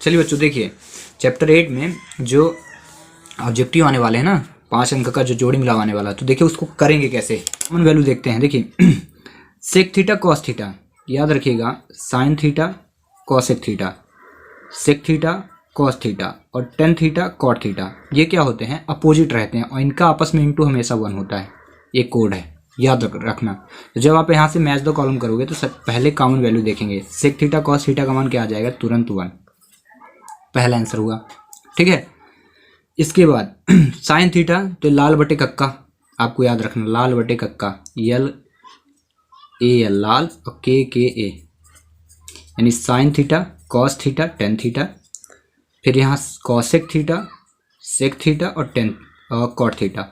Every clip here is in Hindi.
चलिए बच्चों देखिए, चैप्टर 8 में जो ऑब्जेक्टिव आने वाले हैं ना, 5 अंक का जो जोड़ी मिलाव आने वाला, तो देखिए उसको करेंगे कैसे। कॉमन वैल्यू देखते हैं। देखिए सेक थीटा कॉस थीटा, याद रखिएगा, sine theta cosec theta, sec theta cos theta और टेन थीटा कॉट थीटा, ये क्या होते हैं, अपोजिट रहते हैं और इनका आपस में इंटू हमेशा 1 होता है। ये कोड है, याद रखना। तो जब आप यहाँ से मैच द कॉलम करोगे तो पहले कॉमन वैल्यू देखेंगे। सेक थीटा कॉस थीटा का मान क्या आ जाएगा, तुरंत 1, पहला आंसर हुआ। ठीक है, इसके बाद साइन थीटा, तो लाल बटे कक्का, आपको याद रखना, लाल बटे कक्का, यल ए एल लाल और के ए, यानी sine theta cos theta tan theta, फिर यहाँ कॉसेक थीटा सेक थीटा और टेन कॉट थीटा।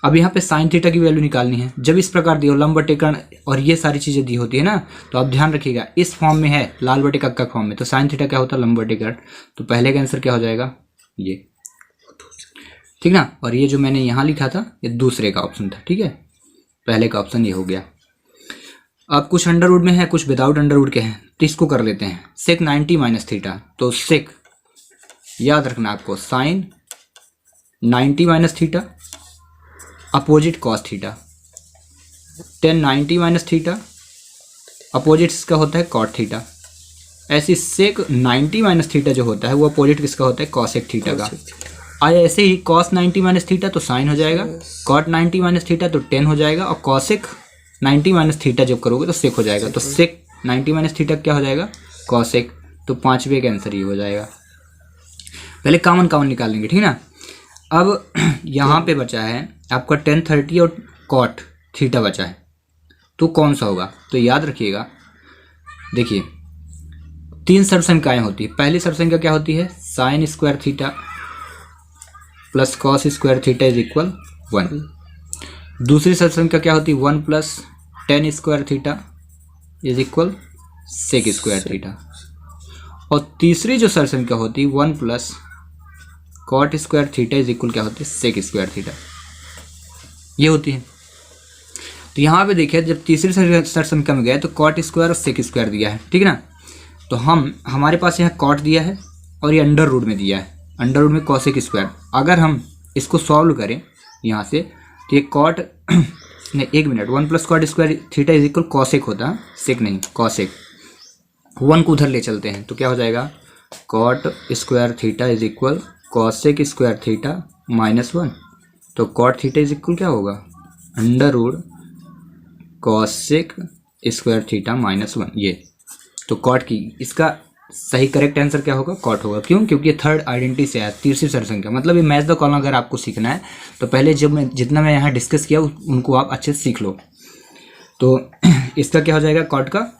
अब यहाँ पे साइन थीटा की वैल्यू निकालनी है। जब इस प्रकार दी हो लंब बटेकर्ण और ये सारी चीज़ें दी होती है ना, तो आप ध्यान रखिएगा इस फॉर्म में है, लाल बटे कक्का फॉर्म में, तो साइन थीटा क्या होता है, लंब बटेकर्ण, तो पहले का आंसर क्या हो जाएगा, ये, ठीक ना। और ये जो मैंने यहाँ लिखा था ये दूसरे का ऑप्शन था। ठीक है, पहले का ऑप्शन ये हो गया। अब कुछ अंडर रूट में है, कुछ विदाउट अंडर रूट के हैं, तो इसको कर लेते हैं। सेक 90 माइनस थीटा, तो सेक याद रखना आपको, sine 90 minus theta opposite cos theta, tan 90 minus theta opposite इसका होता है कॉट थीटा। ऐसे सेक 90 माइनस थीटा जो होता है वो अपोजिट किसका होता है, कॉसेक थीटा का। आया ऐसे ही कॉस 90 माइनस थीटा तो साइन हो जाएगा, कॉट 90 माइनस थीटा तो टेन हो जाएगा, और कॉसेक 90 माइनस थीटा जब करोगे तो सेक हो जाएगा। तो सेक 90 माइनस थीटा क्या हो जाएगा, कॉसेक, तो 5वें का आंसर ये हो जाएगा। पहले कॉमन निकाल लेंगे, ठीक ना। अब यहाँ पे बचा है आपका टेन 30 और कॉट थीटा बचा है, तो कौन सा होगा, तो याद रखिएगा। देखिए 3 सर्वसंख्याएं होती है। पहली सर्वसंख्या क्या होती है, sine square theta plus cos square theta is equal 1। दूसरी सर्वसंख्या क्या होती है, 1 plus tan square theta is equal sec square theta. और तीसरी जो सर्वसंख्या होती है 1 plus cot square theta is equal क्या होती है, सेक स्क्वायर थीटा, ये होती है। तो यहाँ पे देखिए जब तीसरी सर्वसंख्या में गए तो कॉट स्क्वायर और सेक स्क्वायर दिया है, ठीक है ना। तो हमारे पास यहाँ कॉट दिया है और ये अंडर रूट में दिया है, अंडर रूट में कॉसेक स्क्वायर। अगर हम इसको सॉल्व करें यहाँ से तो ये कॉट नहीं, 1 minute, 1 plus cot square theta is equal cosec होता है, सेक नहीं, कॉसेक। 1 को उधर ले चलते हैं तो क्या हो जाएगा, cot square theta is equal cosec square theta minus 1। तो कॉट थीटा इज इक्वल क्या होगा, under root cosec square theta minus 1, ये। तो कॉट की इसका सही करेक्ट आंसर क्या होगा, कॉट होगा। क्यों, क्योंकि ये थर्ड आइडेंटिटी से आया, तीसरी सर्वसंख्या। मतलब ये मैच द कॉलम अगर आपको सीखना है तो पहले जितना मैं यहाँ डिस्कस किया उनको आप अच्छे से सीख लो। तो इसका क्या हो जाएगा, कॉट का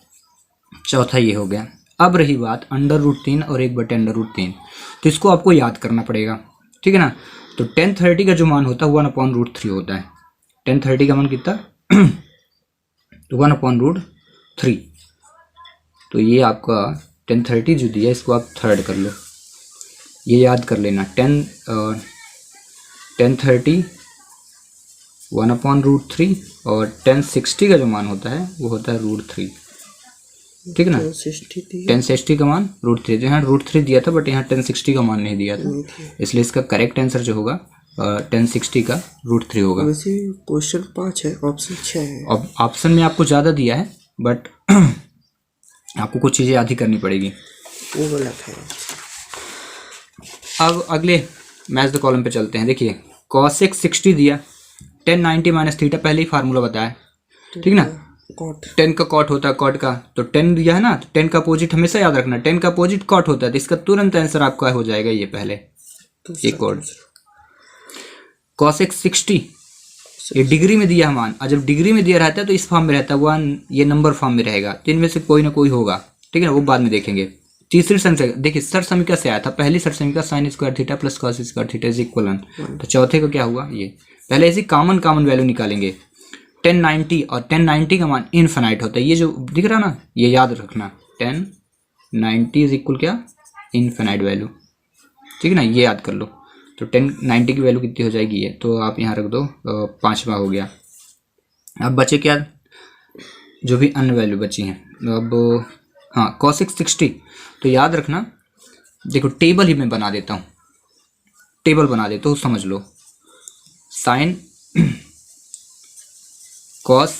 चौथा ये हो गया। अब रही बात अंडर रूट 3 और 1/√3, तो इसको आपको याद करना पड़ेगा, ठीक है ना। तो 1030 का जो मान होता है 1/√3 होता है। 1030 का मान कितना, 1/√3। तो ये आपका 1030 जो दिया इसको आप थर्ड कर लो, ये याद कर लेना। 1030 1/√3 और 1060 का जो मान होता है वो होता है √3, ठीक है ना। 1060 का मान √3, जो यहाँ √3 दिया था बट यहाँ 1060 का मान नहीं दिया था, इसलिए इसका करेक्ट आंसर जो होगा 1060 का √3 होगा। वैसे क्वेश्चन 5 है, ऑप्शन 6 है। अब ऑप्शन में आपको ज़्यादा दिया है बट आपको कुछ चीज़ें याद ही करनी पड़ेगी, वो गलत है। अब अगले मैच द कॉलम पे चलते हैं। देखिए कॉसेक 60 दिया, 1090 माइनस थीटा, पहले ही फार्मूला बताया, ठीक ना। 10 का कॉट होता है, कॉट का तो 10 दिया है ना, तो 10 का अपोजिट हमेशा याद रखना, 10 का अपोजिट कॉट होता है, तो इसका तुरंत आंसर आपका हो जाएगा ये पहले ये कॉट। कॉसेक 60 ये डिग्री में दिया है मान, और जब डिग्री में दिया रहता है तो इस फॉर्म में रहता है 1, ये नंबर फॉर्म में रहेगा, तो इनमें से कोई ना कोई होगा, ठीक है ना, वो बाद में देखेंगे। तीसरी संख्या देखिए सर समीकरण से आया था, पहली सर समीकरण sign square theta plus cos square theta is equal 1, तो चौथे का क्या हुआ, ये। पहले ऐसी कॉमन वैल्यू निकालेंगे। 1090 और 1090 का मान इनफाइनाइट होता है, ये जो दिख रहा ना ये याद रखना, 1090 इज इक्वल क्या, इनफाइनाइट वैल्यू, ठीक है ना, ये याद कर लो। तो 1090 की वैल्यू कितनी हो जाएगी ये, तो आप यहाँ रख दो, 5वां हो गया। अब बचे क्या, जो भी अन्य वैल्यू बची हैं, अब हाँ कॉसेक 60। तो याद रखना, देखो टेबल ही मैं बना देता हूँ, टेबल बना देता हूँ, समझ लो। साइन कॉस,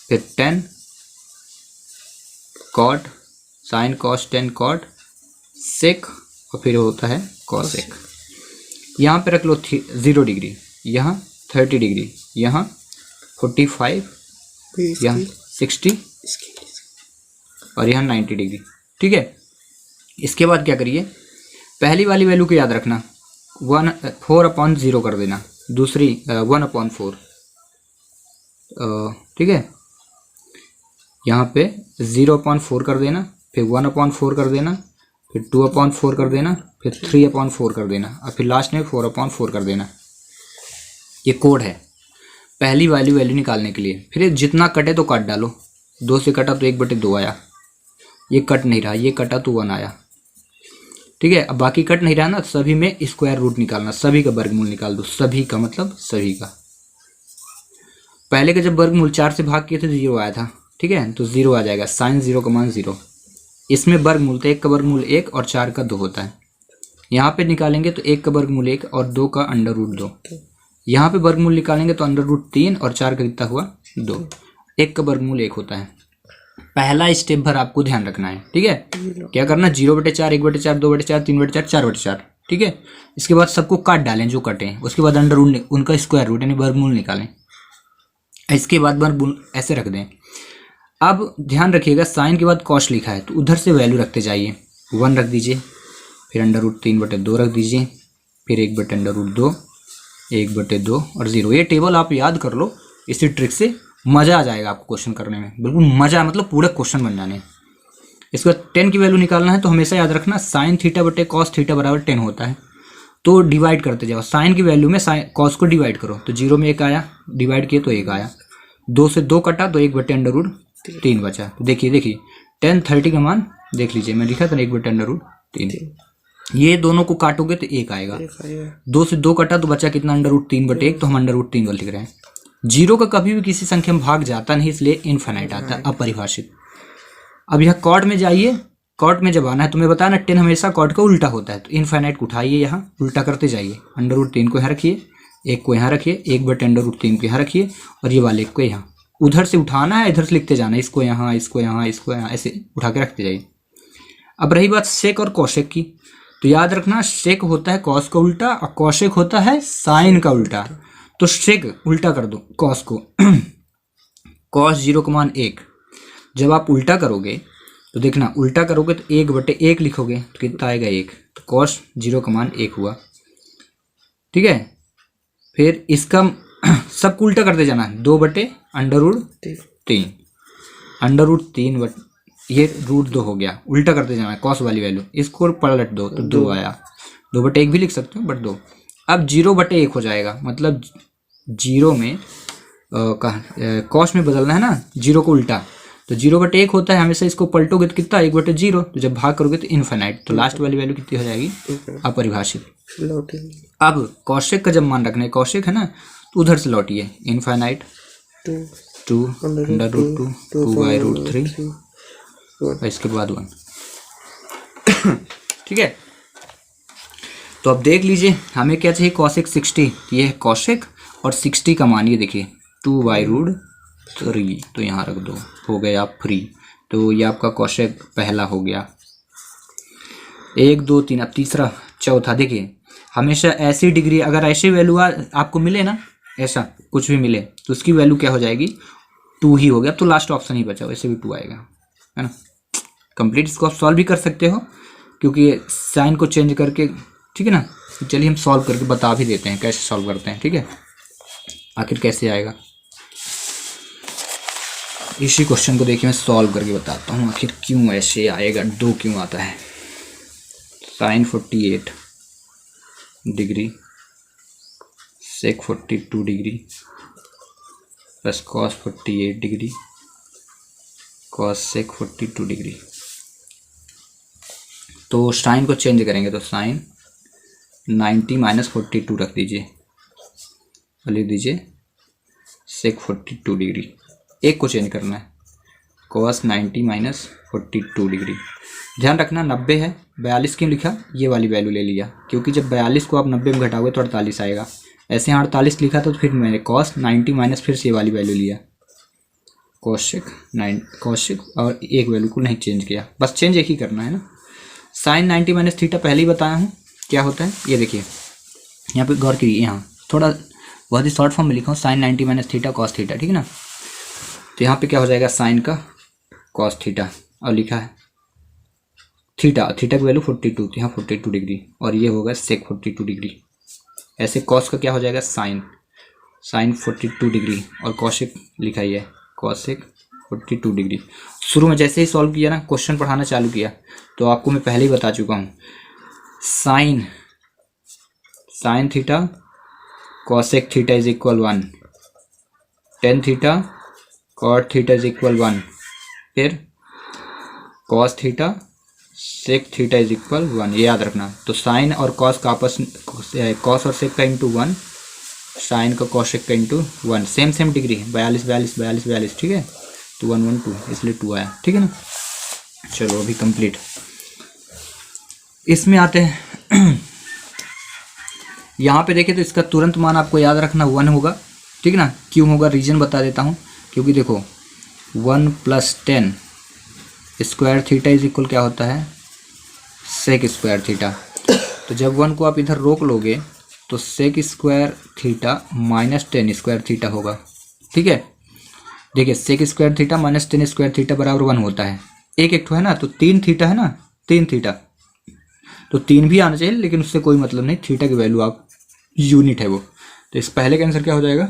फिर 10 cot, sine cos 10 cot sec, और फिर होता है कॉसेक। यहाँ पे रख लो 0 डिग्री, यहाँ 30 डिग्री, यहाँ 45, यहाँ 60 और यहाँ 90 डिग्री। ठीक है, इसके बाद क्या करिए, पहली वाली वैल्यू को याद रखना, 4/0 कर देना, दूसरी 1/4। ठीक है, यहाँ पे 0/4 कर देना, फिर 1/4 कर देना, फिर 2/4 कर देना, फिर 3/4 कर देना, और फिर लास्ट में 4/4 कर देना। ये कोड है पहली वाली वैल्यू निकालने के लिए। फिर जितना कटे तो काट डालो, 2 से कटा तो 1/2 आया, ये कट नहीं रहा, ये कटा तो 1 आया। ठीक है, अब बाकी कट नहीं रहा ना, सभी में स्क्वायर रूट निकालना, सभी का वर्गमूल निकाल दो, सभी का मतलब सभी का। पहले का जब वर्गमूल 4 से भाग किए थे 0 आया था। ठीक है, तो 0 आ जाएगा, साइन 0 का मान 0। इसमें वर्गमूल तो 1 का वर्गमूल 1 और 4 का 2 होता है। यहाँ पे निकालेंगे तो 1 का वर्गमूल 1 और 2 का √2। यहाँ पे वर्गमूल निकालेंगे तो √3 और 4 का कितना हुआ 2। 1 का वर्गमूल 1 होता है। पहला स्टेप भर आपको ध्यान रखना है। ठीक है, क्या करना, 0/4, 1/4, 2/4, 3/4, 4/4। ठीक है, इसके बाद सबको काट डालें जो कटें, उसके बाद √, उनका स्क्वायर रूट यानी वर्गमूल निकालें। इसके बाद वर्गमूल ऐसे रख दें। अब ध्यान रखिएगा, साइन के बाद कॉस लिखा है तो उधर से वैल्यू रखते जाइए। 1 रख दीजिए, फिर √3/2 रख दीजिए, फिर 1/√2, 1/2 और 0। ये टेबल आप याद कर लो, इसी ट्रिक से मज़ा आ जाएगा आपको क्वेश्चन करने में, बिल्कुल मज़ा, मतलब पूरा क्वेश्चन बन जाने। इसके बाद 10 की वैल्यू निकालना है तो हमेशा याद रखना, साइन θ/cos θ बराबर 10 होता है। तो डिवाइड करते जाओ, साइन की वैल्यू में साइन कॉस को डिवाइड करो, तो 0 में 1 आया, डिवाइड किए तो 1 आया, 2 से 2 कटा तो 1/√3 बचा। तो देखिए 10 30 का मान देख लीजिए, मैं लिखा था 1/√3। ये दोनों को काटोगे तो 1 आएगा, 2 से 2 कटा तो बचा कितना √3/1, तो हम √3 लिख रहे हैं। 0 का कभी भी किसी संख्या में भाग जाता नहीं, इसलिए इनफाइनाइट आता है, अपरिभाषित। अब यह कॉर्ड में जाइए, कॉर्ड में जब आना है तुम्हें बताया ना, 10 हमेशा कॉर्ड का उल्टा होता है, तो इनफाइनाइट को उठाइए, यहाँ उल्टा करते जाइए, √3 को यहाँ रखिए, 1 को यहाँ रखिए, 1/√3 को यहाँ रखिए, और ये वाले को यहाँ उधर से उठाना है, इधर से लिखते जाना है, इसको यहाँ, इसको यहाँ, इसको यहाँ, ऐसे उठा के रखते जाइए। अब रही बात सेक और कॉसेक की, तो याद रखना, सेक होता है कॉस का उल्टा और कॉसेक होता है साइन का उल्टा। तो सेक उल्टा कर दो कॉस को, कॉस 0 का मान 1। जब आप उल्टा करोगे तो देखना, उल्टा करोगे तो 1/1 लिखोगे तो कितना आएगा 1, तो कॉस 0 का मान 1 हुआ। ठीक है, फिर इसका सबको उल्टा करते जाना है, 2/√3, √3 ये √2 हो गया, उल्टा करते जाना है कॉस वाली वैल्यू, इसको पलट दो तो 2 आया, 2/1 भी लिख सकते हो बट 2। अब 0/1 हो जाएगा, मतलब 0 में कॉस में बदलना है ना, 0 को उल्टा, तो 0/1 होता है हमेशा, इसको पलटोगे तो कितना 1/0, तो जब भाग करोगे तो इनफाइनाइट, तो लास्ट वाली वैल्यू कितनी हो जाएगी, अपरिभाषित। अब कॉसेक का जब मान रखना है, कॉसेक है ना, तो उधर से लौटिए, इनफाइनाइट 2 √2 2/√3 और इसके बाद 1। ठीक है, तो अब देख लीजिए हमें क्या चाहिए, कॉसेक 60, ये है कॉसेक, और 60 का मान ये देखिए 2/√3, तो यहाँ रख दो, हो गया फ्री। तो ये आपका कॉसेक पहला हो गया, 1 2 3। अब तीसरा चौथा, देखिए हमेशा ऐसी डिग्री, अगर ऐसी वैल्यू आपको मिले ना, ऐसा कुछ भी मिले तो उसकी वैल्यू क्या हो जाएगी, 2 ही हो गया। तो लास्ट ऑप्शन ही बचा, वैसे भी 2 आएगा, है ना। कंप्लीट इसको आप सॉल्व भी कर सकते हो, क्योंकि साइन को चेंज करके। ठीक है ना, चलिए हम सॉल्व करके बता भी देते हैं कैसे सॉल्व करते हैं। ठीक है, आखिर कैसे आएगा, इसी क्वेश्चन को देखिए मैं सॉल्व करके बताता हूँ आखिर क्यों ऐसे आएगा, 2 क्यों आता है। Sine 48 degree sec 42 degree plus cos 48 degree cos sec 42 degree. तो साइन को चेंज करेंगे तो साइन 90 - 42 रख दीजिए और लिख दीजिए सेक 42 डिग्री। एक को चेंज करना है, cos 90 माइनस 42 डिग्री। ध्यान रखना 90 है, 42 क्यों लिखा, ये वाली वैल्यू ले लिया क्योंकि जब 42 को आप 90 में घटाओगे तो 48 आएगा। ऐसे यहाँ 48 लिखा तो फिर मैंने cos 90 माइनस फिर से ये वाली वैल्यू लिया, cos और एक वैल्यू को नहीं चेंज किया, बस चेंज एक ही करना है ना। sin 90 माइनस थीटा पहले ही बताया हूँ क्या होता है, ये देखिए यहाँ पे गौर करिए, यहाँ थोड़ा बहुत ही शॉर्ट फॉर्म में लिखा हूँ sin 90 minus theta cos theta, ठीक है ना। तो यहाँ पे क्या हो जाएगा साइन का cos थीटा और लिखा है थीटा की वैल्यू 42, तो यहाँ 42 डिग्री और ये होगा सेक 42 डिग्री। ऐसे cos का क्या हो जाएगा साइन 42 डिग्री और कॉसेक लिखा ही है कॉसेक 42 डिग्री। शुरू में जैसे ही सॉल्व किया ना, क्वेश्चन पढ़ाना चालू किया तो आपको मैं पहले ही बता चुका हूँ sine theta cosec theta is equal 1, tan theta cot theta is equal 1, फिर cos theta sec theta is equal 1, ये याद रखना। तो साइन और कॉस का आपस कॉस और सेक का इंटू 1, साइन का कॉसेक का इंटू 1, सेम डिग्री है, 42, ठीक है। तो 1 1 2 इसलिए 2 आया, ठीक है ना। चलो अभी कंप्लीट, इसमें आते हैं यहाँ पे देखिए तो इसका तुरंत मान आपको याद रखना 1 होगा, ठीक है ना। क्यों होगा रीजन बता देता हूँ, क्योंकि देखो 1 + 10 स्क्वायर थीटा इज इक्वल क्या होता है सेक स्क्वायर थीटा। तो जब 1 को आप इधर रोक लोगे तो sec square theta minus 10 square theta होगा, ठीक है। देखिए sec square theta minus 10 square theta बराबर 1 होता है, एक है ना, तो 3 थीटा है ना, 3 थीटा, तो 3 भी आना चाहिए लेकिन उससे कोई मतलब नहीं, थीटा की वैल्यू आप यूनिट है वो। तो इस पहले का आंसर क्या हो जाएगा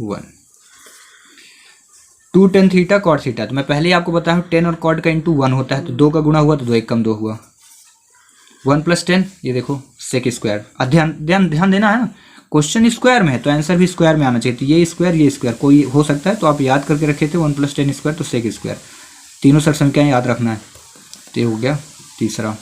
1। 2 tan थीटा कॉट थीटा, तो मैं पहले ही आपको बताया हूँ 10 और कॉट का इंटू 1 होता है, तो 2 का गुणा हुआ तो 2 1 कम 2 हुआ, 1 + 10 ये देखो सेक स्क्वायर। ध्यान देना है ना, क्वेश्चन स्क्वायर में है तो आंसर भी स्क्वायर में आना चाहिए, तो ये स्क्वायर कोई हो सकता है, तो आप याद करके रखे थे 1 + 10 स्क्वायर तो सेक स्क्वायर, तीनों सर संख्याएं याद रखना है। तो ये हो गया तीसरा।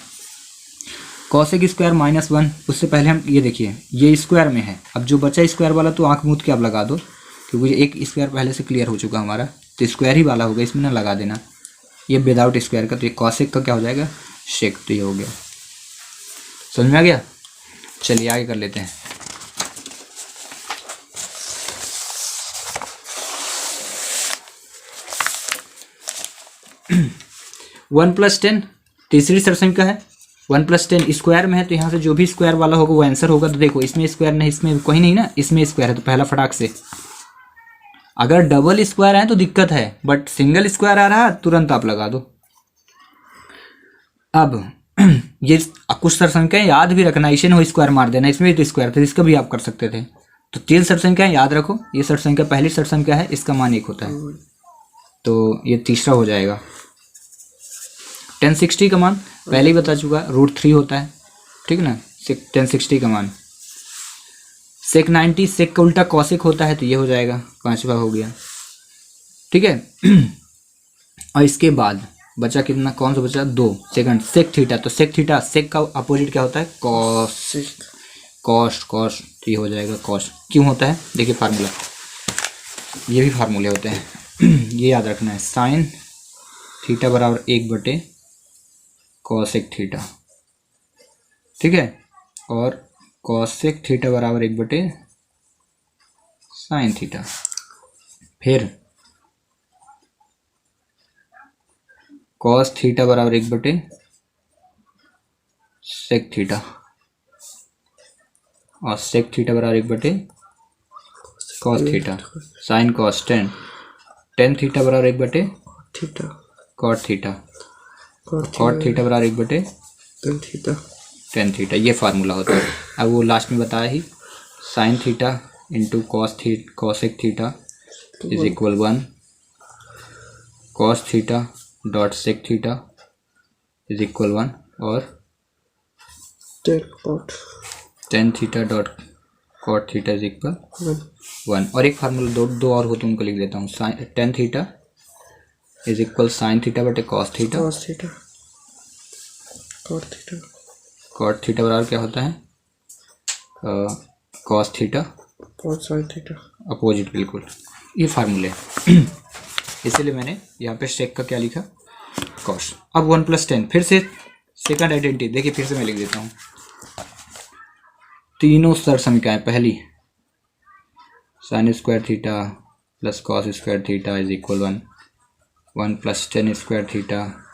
कॉसेक स्क्वायर -1, उससे पहले हम ये देखिए ये स्क्वायर में है, अब जो बचा स्क्वायर वाला तो आंख मूंद के आप लगा दो क्योंकि एक स्क्वायर पहले से क्लियर हो चुका हमारा, तो स्क्वायर ही वाला होगा, इसमें ना लगा देना, ये विदाउट स्क्वायर का, तो ये कॉसेक का क्या हो जाएगा शेक, तो ये हो गया। समझ में आ गया, चलिए आगे कर लेते हैं। वन प्लस 10 तीसरी सरसंख्या है, 1 + 10 स्क्वायर में है, तो यहाँ से जो भी स्क्वायर वाला होगा वो आंसर होगा। तो देखो इसमें स्क्वायर नहीं, इसमें कोई नहीं ना, इसमें स्क्वायर है, तो पहला फटाक से, अगर डबल स्क्वायर है तो दिक्कत है, बट सिंगल स्क्वायर आ रहा है तुरंत आप लगा दो। अब ये कुछ सरसंख्याएं याद भी रखना, इसे नो स्क्वायर मार देना, इसमें भी तो स्क्वायर था, इसका भी आप कर सकते थे। तो 3 सरसंख्याएं याद रखो, ये सरसंख्या पहली सरसंख्या है, इसका मान 1 होता है, तो ये तीसरा हो जाएगा। 1060 का मान पहले ही बता चुका, √3 होता है, ठीक है ना। 1060 का मान, सेक 90 सेक का उल्टा कॉसेक होता है, तो ये हो जाएगा, 5वां हो गया, ठीक है। और इसके बाद बचा कितना, कौन सा बचा 2 सेकंड, सेक थीटा, तो सेक थीटा सेक का अपोजिट क्या होता है कॉस, तो ये हो जाएगा कॉस। क्यों होता है देखिए फार्मूला, ये भी फार्मूले होते हैं ये याद रखना है, साइन थीटा बराबर 1/cos थीटा, ठीक है, और कॉसेक थीटा बराबर 1/sin थीटा, फिर कॉस थीटा बराबर 1/sec थीटा, और सेक थीटा बराबर 1/cos theta, sign cos 10 theta बराबर 1/cot थीटा, कॉट थीटा बराबर 1/tan थीटा, ये फार्मूला होता है। अब वो लास्ट में बताया ही, sine theta into cosec theta is equal 1, cos theta dot sec theta is equal 1, और tan theta dot cot theta is equal 1। और एक फार्मूला दो और होते उनको लिख देता हूँ, tan theta is equal sine theta बटे कॉस थीटा, कॉट थीटा बराबर क्या होता है cos theta, sine theta, opposite बिल्कुल, ये फार्मूले इसीलिए मैंने यहाँ पे सेक का क्या लिखा, कॉस। अब 1 + 10 फिर से सेकंड आइडेंटिटी, देखिए फिर से मैं लिख देता हूँ। तीनों सरसमिकाएं, पहली sin square theta plus cos square theta is equal 1, 1 + 10 square theta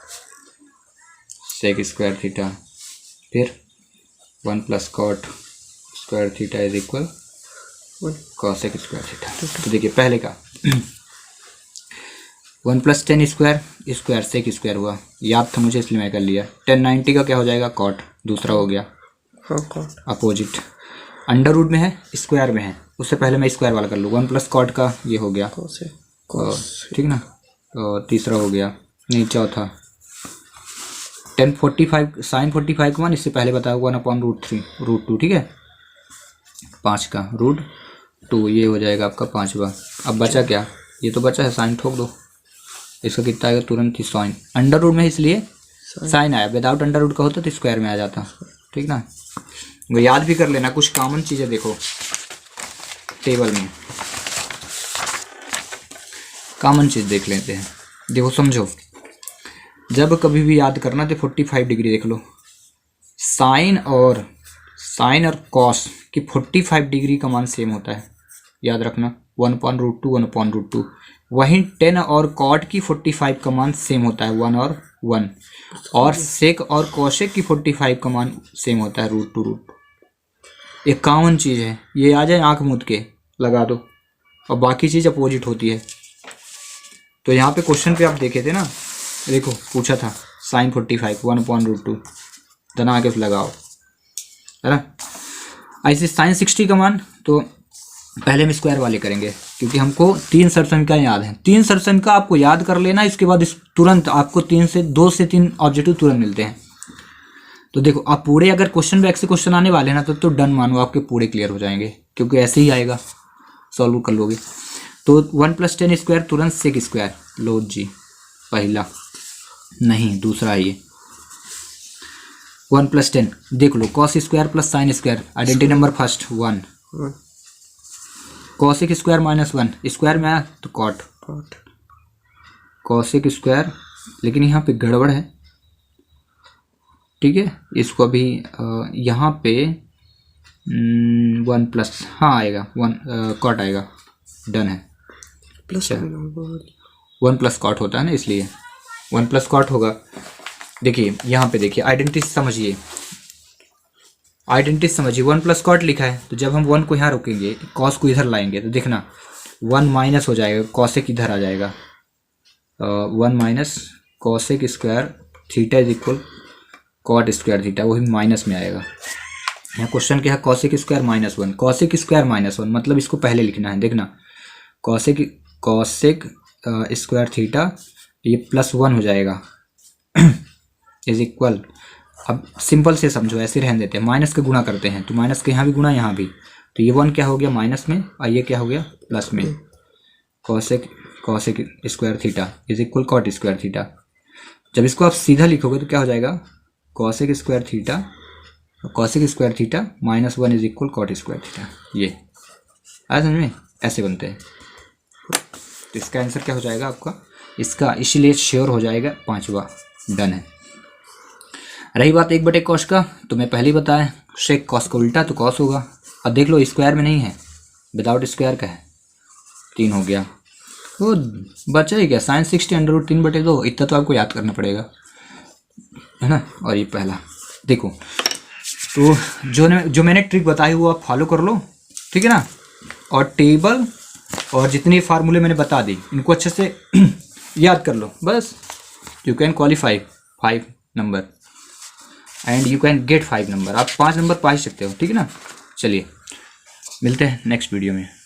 sec square theta, फिर 1 + cot square theta is equal cosec square theta. तो देखिए पहले का 1 + 10 स्क्वायर सेक स्क्वायर हुआ, याद था मुझे इसलिए मैं कर लिया। 1090 का क्या हो जाएगा, कॉट, दूसरा हो गया हाँ कॉट, अपोजिट, अंडर रूट में है स्क्वायर में है, उससे पहले मैं स्क्वायर वाला कर लूँ। 1 + कॉट का ये हो गया कॉस, ठीक ना, और तीसरा हो गया, नहीं चौथा 1045 sin 45 का मान इससे पहले बताया 1/√3 √2, ठीक है, 5 का √2, ये हो जाएगा आपका 5वां। अब बचा क्या, ये तो बचा है साइन, ठोक दो, इसका कितना आएगा तुरंत ही साइन, अंडर रूट में इसलिए साइन आया, विदाउट अंडर रूट का होता तो स्क्वायर में आ जाता, ठीक ना। वो याद भी कर लेना, कुछ कॉमन चीज़ें देखो टेबल में, कॉमन चीज़ देख लेते हैं। देखो समझो, जब कभी भी याद करना तो 45 डिग्री देख लो, साइन और कॉस की 45 डिग्री का मान सेम होता है, याद रखना 1/√2 1/√2। वहीं 10 और कॉट की 45 का मान सेम होता है 1 और 1, और सेक और कॉशेक की 45 का मान सेम होता है √2 √2। एक कॉमन चीज़ है, ये आ जाए आंख मूंद के लगा दो, और बाकी चीज़ अपोजिट होती है। तो यहाँ पे क्वेश्चन पे आप देखे थे ना, देखो पूछा था sin 45 1/√2, तना आके लगाओ, है ना। ऐसे sin 60 का मान तो पहले हम स्क्वायर वाले करेंगे, क्योंकि हमको 3 सरसमिकाएं याद हैं। 3 सरसमिका आपको याद कर लेना, इसके बाद तुरंत आपको 2 से 3 ऑब्जेक्टिव तुरंत मिलते हैं। तो देखो आप पूरे, अगर क्वेश्चन बैक से क्वेश्चन आने वाले हैं ना तो डन मानो, आपके पूरे क्लियर हो जाएंगे, क्योंकि ऐसे ही आएगा, सॉल्व कर लोगे। तो 1 + 10 स्क्वायर तुरंत सेक स्क्वायर लो जी, पहला नहीं दूसरा है ये 1 + 10, देख लो cos square plus sine square, identity number first 1, cosec square -1, square में आया तो कॉट, कॉसेक स्क्वायर, लेकिन यहाँ पे गड़बड़ है, ठीक है, इसको अभी यहाँ पे 1 प्लस हाँ आएगा 1 कॉट आएगा, डन है, प्लस 1 + कॉट होता है ना, इसलिए 1 + कॉट होगा। देखिए यहाँ पे देखिए आइडेंटिटी समझिए, 1 + कॉट लिखा है, तो जब हम 1 को यहाँ रोकेंगे, कॉस को इधर लाएंगे, तो देखना 1 माइनस हो जाएगा, कॉसेक इधर आ जाएगा, 1 - cosec square theta is equal cot square theta, वही माइनस में आएगा। यहाँ क्वेश्चन क्या है, कॉसेक स्क्वायर -1, कॉसेक स्क्वायर -1 मतलब इसको पहले लिखना है, देखना कॉसेक स्क्वायर थीटा, ये +1 हो जाएगा इज इक्वल, अब सिंपल से समझो, ऐसे रहने देते हैं, माइनस के गुणा करते हैं, तो माइनस के यहाँ भी गुणा यहाँ भी, तो ये 1 क्या हो गया माइनस में, और ये क्या हो गया प्लस में, cosec square theta is equal cot square theta. जब इसको आप सीधा लिखोगे तो क्या हो जाएगा, cosec square theta -1 is equal cot square theta, ये आया समझ में, ऐसे बनते हैं। तो इसका आंसर क्या हो जाएगा आपका, इसका इसीलिए श्योर हो जाएगा 5वां, डन है। रही बात 1/cos का, तो मैं पहले ही बताया, सेक कॉस का उल्टा तो कॉस होगा, अब देख लो स्क्वायर में नहीं है, विदाउट स्क्वायर का है, 3 हो गया, तो बचा ही क्या, sin 60 √3/2, इतना तो आपको याद करना पड़ेगा, है ना। और ये पहला देखो, तो जो मैंने ट्रिक बताई वो आप फॉलो कर लो, ठीक है ना, और टेबल और जितने फार्मूले मैंने बता दी इनको अच्छे से याद कर लो, बस you can qualify 5 number and you can get 5 number, आप 5 नंबर पा ही सकते हो, ठीक है ना। चलिए मिलते हैं नेक्स्ट वीडियो में।